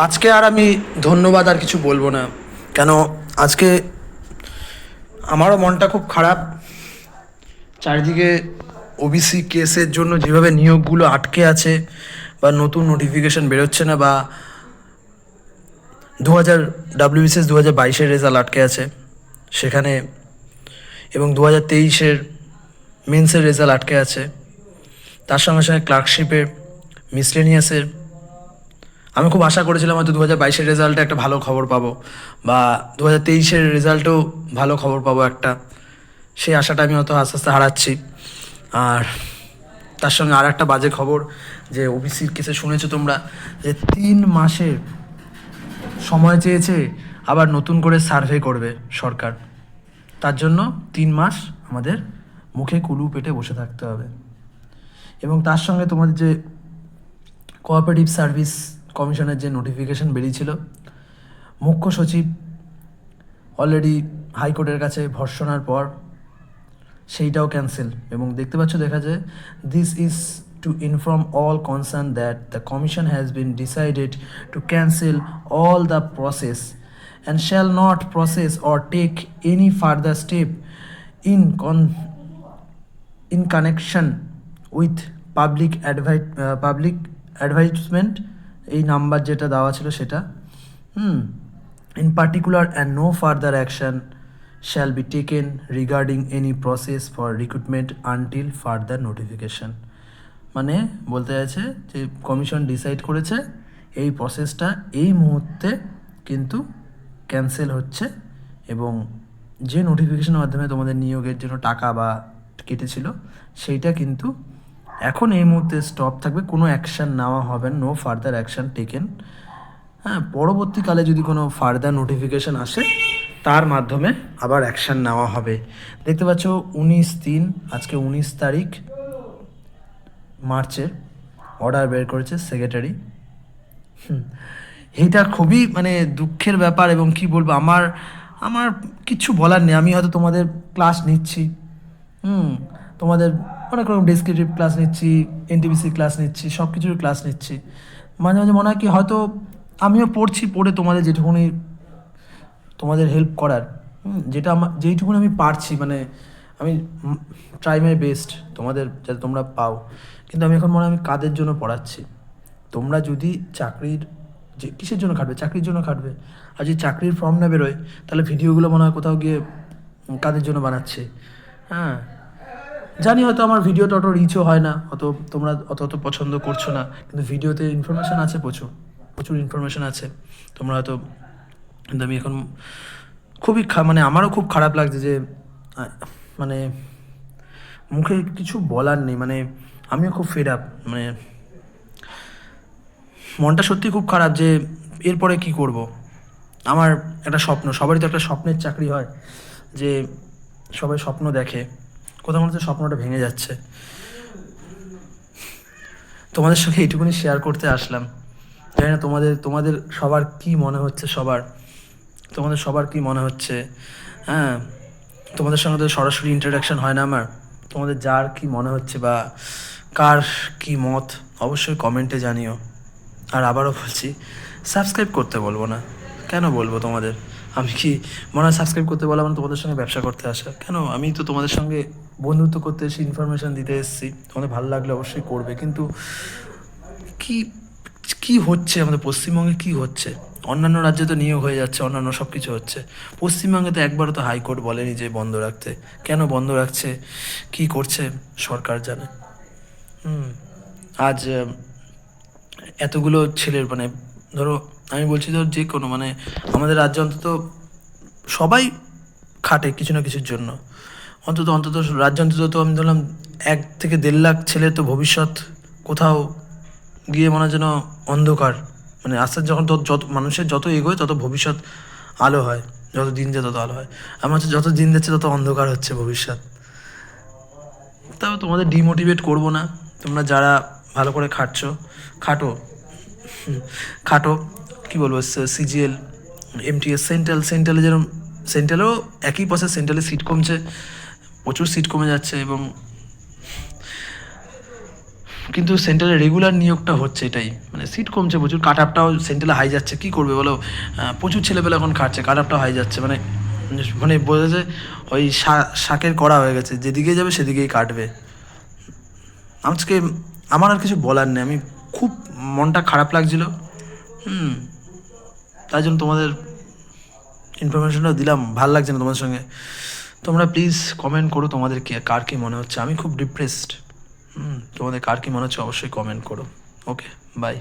আজকে আর আমি ধন্যবাদ আর কিছু বলবো না, কেন আজকে আমারও মনটা খুব খারাপ। চারিদিকে ওবিসি কেসের জন্য যেভাবে নিয়োগগুলো আটকে আছে, বা নতুন নোটিফিকেশন বেরোচ্ছে না, বা 2000 WBCS 2022-এর রেজাল্ট আটকে আছে সেখানে, এবং 2023-এর মেন্সের রেজাল্ট আটকে আছে, তার সঙ্গে সঙ্গে ক্লার্কশিপের, মিসলেনিয়াসের। আমি খুব আশা করেছিলাম হয়তো 2022-এর রেজাল্টে একটা ভালো খবর পাবো, বা 2023-এর রেজাল্টেও ভালো খবর পাবো একটা। সেই আশাটা আমি হয়তো আস্তে আস্তে হারাচ্ছি। আর তার সঙ্গে আর একটা বাজে খবর, যে ওবিসির কেসে শুনেছো তোমরা, যে 3 মাসের সময় চেয়েছে, আবার নতুন করে সার্ভে করবে সরকার। তার জন্য 3 মাস আমাদের মুখে কুলু পেটে বসে থাকতে হবে। এবং তার সঙ্গে তোমাদের যে কোঅপারেটিভ সার্ভিস কমিশনের যে নোটিফিকেশন বেরিয়েছিল, মুখ্য সচিব অলরেডি হাইকোর্টের কাছে ভর্সনার পর সেইটাও ক্যান্সেল। এবং দেখতে পাচ্ছ, দেখা যায়, this is to inform all concern that the commission has been decided to cancel all the process and shall not process or take any further step in connection with public advisement. এই number যেটা দেওয়া ছিল সেটা, in particular, and no further action shall be taken regarding any process for recruitment until further notification. মানে বলতে চাইছে যে commission decide করেছে এই প্রসেসটা এই মুহূর্তে কিন্তু ক্যান্সেল হচ্ছে, এবং যে নোটিফিকেশনের মাধ্যমে তোমাদের নিয়োগের জন্য টাকা বা কেটেছিল সেইটা কিন্তু এখন এই মুহূর্তে স্টপ থাকবে, কোনো অ্যাকশান নেওয়া হবে, নো ফার্দার অ্যাকশান টেকেন। হ্যাঁ, পরবর্তীকালে যদি কোনো ফার্দার নোটিফিকেশান আসে তার মাধ্যমে আবার অ্যাকশান নেওয়া হবে। দেখতে পাচ্ছ 19/3, আজকে 19 তারিখ মার্চের অর্ডার বের করেছে সেক্রেটারি। এইটা খুবই মানে দুঃখের ব্যাপার। এবং কি বলবো, আমার কিচ্ছু বলার নেই। আমি হয়তো তোমাদের ক্লাস নিচ্ছি, তোমাদের অনেক রকম ডেসক্রিপটিভ ক্লাস নিচ্ছি, এনটিপিসি ক্লাস নিচ্ছি, সব কিছুর ক্লাস নিচ্ছি। মাঝে মাঝে মনে হয় কি, হয়তো আমিও পড়ছি, পড়ে তোমাদের যেটুকুনি তোমাদের হেল্প করার, যেইটুকুনি আমি পারছি, মানে আমি ট্রাই মাই বেস্ট তোমাদের যাতে তোমরা পাও। কিন্তু আমি এখন মনে হয় আমি কাদের জন্য পড়াচ্ছি। তোমরা যদি চাকরির, যে কিসের জন্য খাটবে, চাকরির জন্য খাটবে। আর যদি চাকরির ফর্ম না বেরোয়, তাহলে ভিডিওগুলো মনে হয় কোথাও গিয়ে কাদের জন্য বানাচ্ছে। হ্যাঁ, জানি হয়তো আমার ভিডিওটা অত রিচও হয় না, তোমরা অত পছন্দ করছো না, কিন্তু ভিডিওতে ইনফরমেশান আছে, প্রচুর ইনফরমেশান আছে। তোমরা হয়তো, কিন্তু আমি এখন খুবই মানে আমারও খুব খারাপ লাগছে যে মানে মুখে কিছু বলার নেই। মানে আমিও খুব ফেড আপ, মানে মনটা সত্যি খুব খারাপ যে এরপরে কি করব। আমার একটা স্বপ্ন, সবারই তো একটা স্বপ্নের চাকরি হয়, যে সবাই স্বপ্ন দেখে, কোথাও মনে হচ্ছে স্বপ্নটা ভেঙে যাচ্ছে। তোমাদের সঙ্গে এইটুকুনি শেয়ার করতে আসলাম। জানি না তোমাদের সবার কি মনে হচ্ছে, তোমাদের সবার কি মনে হচ্ছে। হ্যাঁ, তোমাদের সঙ্গে তো সরাসরি ইন্টারাকশান হয় না আমার। তোমাদের যার কি মনে হচ্ছে বা কার কি মত, অবশ্যই কমেন্টে জানিও। আর আবারও বলছি, সাবস্ক্রাইব করতে বলবো না, কেন বলবো তোমাদের? আমি কি মনে হয় সাবস্ক্রাইব করতে বলা মানে তোমাদের সঙ্গে ব্যবসা করতে আসা? কেন, আমি তো তোমাদের সঙ্গে বন্ধুত্ব করতে এসেছি, ইনফরমেশান দিতে এসেছি। তোমাদের ভালো লাগলে অবশ্যই করবে, কিন্তু কি কি হচ্ছে আমাদের পশ্চিমবঙ্গে, কি হচ্ছে? অন্যান্য রাজ্যে তো নিয়োগ হয়ে যাচ্ছে, অন্যান্য সব কিছু হচ্ছে। পশ্চিমবঙ্গে তো একবারও তো হাইকোর্ট বলেনি যে বন্ধ রাখতে। কেন বন্ধ রাখছে, কি করছে সরকার জানে। আজ এতগুলো ছেলের, মানে ধরো আমি বলছি, ধর যে কোনো, মানে আমাদের রাজ্যে অন্তত সবাই খাটে কিছু না কিছুর জন্য। অন্তত রাজ্যে অন্তত তো আমি ধরলাম 1 থেকে 1.5 লাখ ছেলের তো ভবিষ্যৎ কোথাও গিয়ে মনে হয় যেন অন্ধকার। মানে আস্তে আস্তে যখন যত মানুষের যত এগোয় তত ভবিষ্যৎ আলো হয়, যত দিন যায় তত আলো হয়। আমার হচ্ছে যত দিন যাচ্ছে তত অন্ধকার হচ্ছে ভবিষ্যৎ। তবে তোমাদের ডিমোটিভেট করবো না। তোমরা যারা ভালো করে খাটো খাটো কী বলবো, সিজিএল, এমটিএস, সেন্ট্রালে যেরকম, সেন্ট্রালেও একই প্রসেস। সেন্ট্রালে সিট কমছে, প্রচুর সিট কমে যাচ্ছে। এবং কিন্তু সেন্ট্রালে রেগুলার নিয়োগটা হচ্ছে, এটাই মানে সিট কমছে প্রচুর, কাট আপটাও সেন্ট্রালে হাই যাচ্ছে, কী করবে বলো? প্রচুর ছেলেপেলে এখন খাটছে, কাট আপটাও হাই যাচ্ছে, মানে মানে বোঝা যায় ওই শাকের করা হয়ে গেছে, যেদিকে যাবে সেদিকেই কাটবে। আজকে আমার আর কিছু বলার নেই, আমি খুব মনটা খারাপ লাগছিল। তাই জন্য তোমাদের ইনফরমেশনটা দিলাম, ভাল লাগছে না তোমাদের সঙ্গে। তোমরা প্লিজ কমেন্ট করো তোমাদের কার কী মনে হচ্ছে, আমি খুব ডিপ্রেসড। তোমাদের কার কী মনে হচ্ছে অবশ্যই কমেন্ট করো। ওকে, বাই।